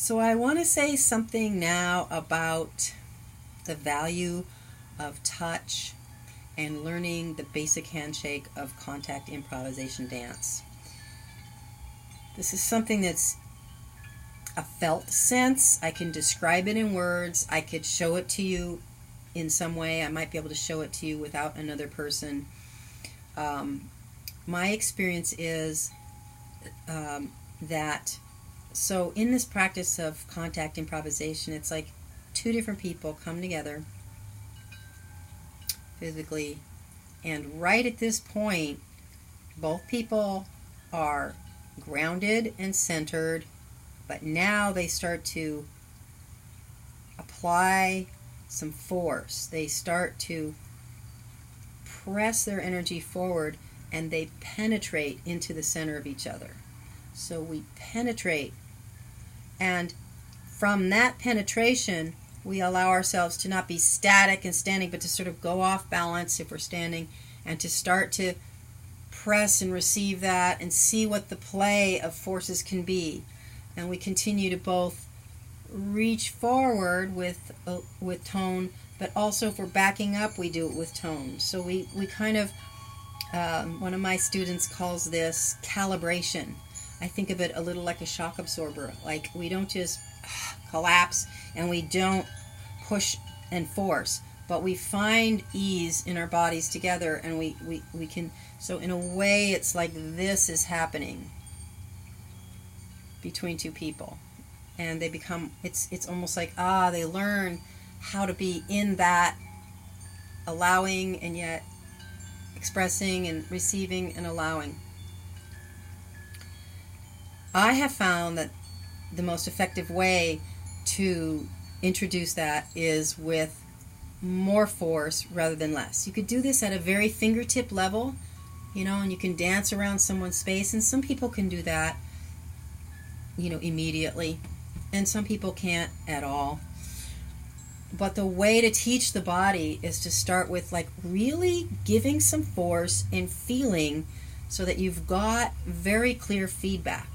So I want to say something now about the value of touch and learning the basic handshake of contact improvisation dance. This is something that's a felt sense. I can describe it in words. I could show it to you in some way. I might be able to show it to you without another person. My experience is that so in this practice of contact improvisation, it's like two different people come together physically, and right at this point, both people are grounded and centered, but now they start to apply some force. They start to press their energy forward and they penetrate into the center of each other. So we penetrate, and from that penetration, we allow ourselves to not be static and standing, but to sort of go off balance if we're standing, and to start to press and receive that and see what the play of forces can be. And we continue to both reach forward with tone, but also if we're backing up, we do it with tone. So we kind of, one of my students calls this calibration. I think of it a little like a shock absorber. Like we don't just collapse and we don't push and force, but we find ease in our bodies together, and we can, so in a way it's like this is happening between two people, and they become, it's almost like they learn how to be in that allowing and yet expressing and receiving and allowing. I have found that the most effective way to introduce that is with more force rather than less. You could do this at a very fingertip level, and you can dance around someone's space, and some people can do that, immediately, and some people can't at all. But the way to teach the body is to start with like really giving some force and feeling, so that you've got very clear feedback.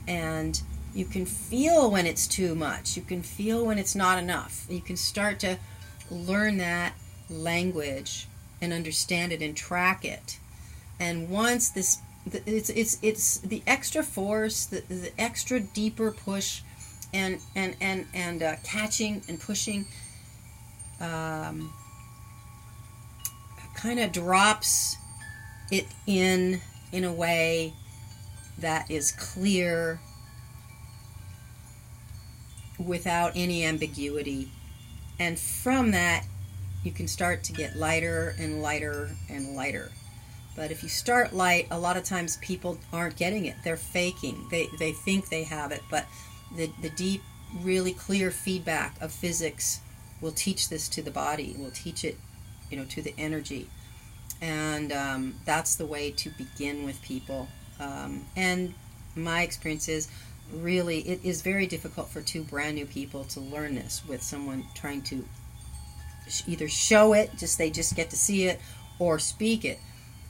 And you can feel when it's too much. You can feel when it's not enough. You can start to learn that language and understand it and track it. And once this, it's the extra force, the extra deeper push, and catching and pushing, kind of drops it in a way that is clear without any ambiguity. And from that, you can start to get lighter and lighter and lighter. But if you start light, a lot of times people aren't getting it. They're faking. They think they have it, but the deep, really clear feedback of physics will teach this to the body, will teach it, to the energy. And that's the way to begin with people. And my experience is really it is very difficult for two brand new people to learn this with someone trying to either show it, they just get to see it, or speak it.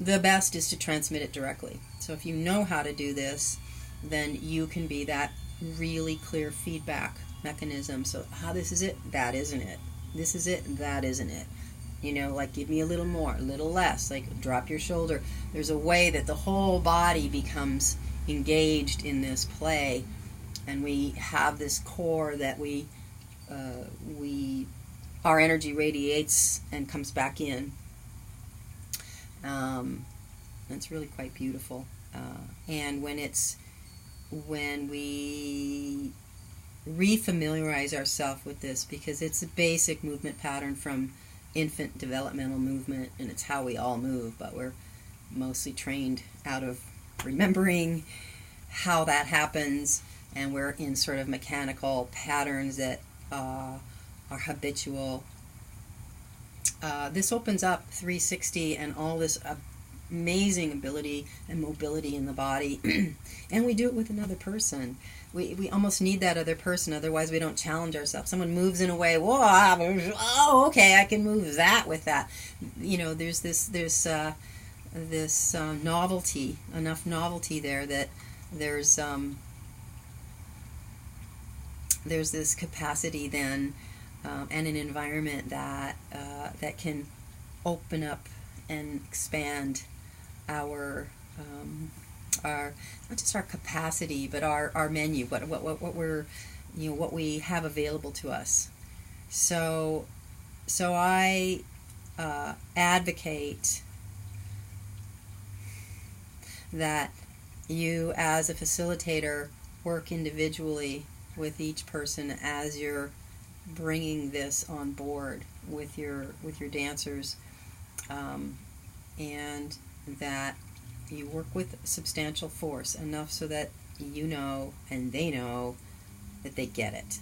The best is to transmit it directly. So if you know how to do this, then you can be that really clear feedback mechanism. So, this is it, that isn't it. This is it, that isn't it. Like give me a little more, a little less, like drop your shoulder. There's a way that the whole body becomes engaged in this play, and we have this core that our energy radiates and comes back in. It's really quite beautiful. And when we refamiliarize ourselves with this, because it's a basic movement pattern from infant developmental movement, and it's how we all move, but we're mostly trained out of remembering how that happens, and we're in sort of mechanical patterns that are habitual. This opens up 360 and all this amazing ability and mobility in the body, and we do it with another person. We almost need that other person, otherwise we don't challenge ourselves. Someone moves in a way, whoa, okay, I can move that with that. There's this novelty, enough novelty there that there's there's this capacity then, and an environment that that can open up and expand our our not just our capacity, but our menu, what we're, what we have available to us. So I advocate that you, as a facilitator, work individually with each person as you're bringing this on board with your dancers, and that you work with substantial force enough so that you know and they know that they get it.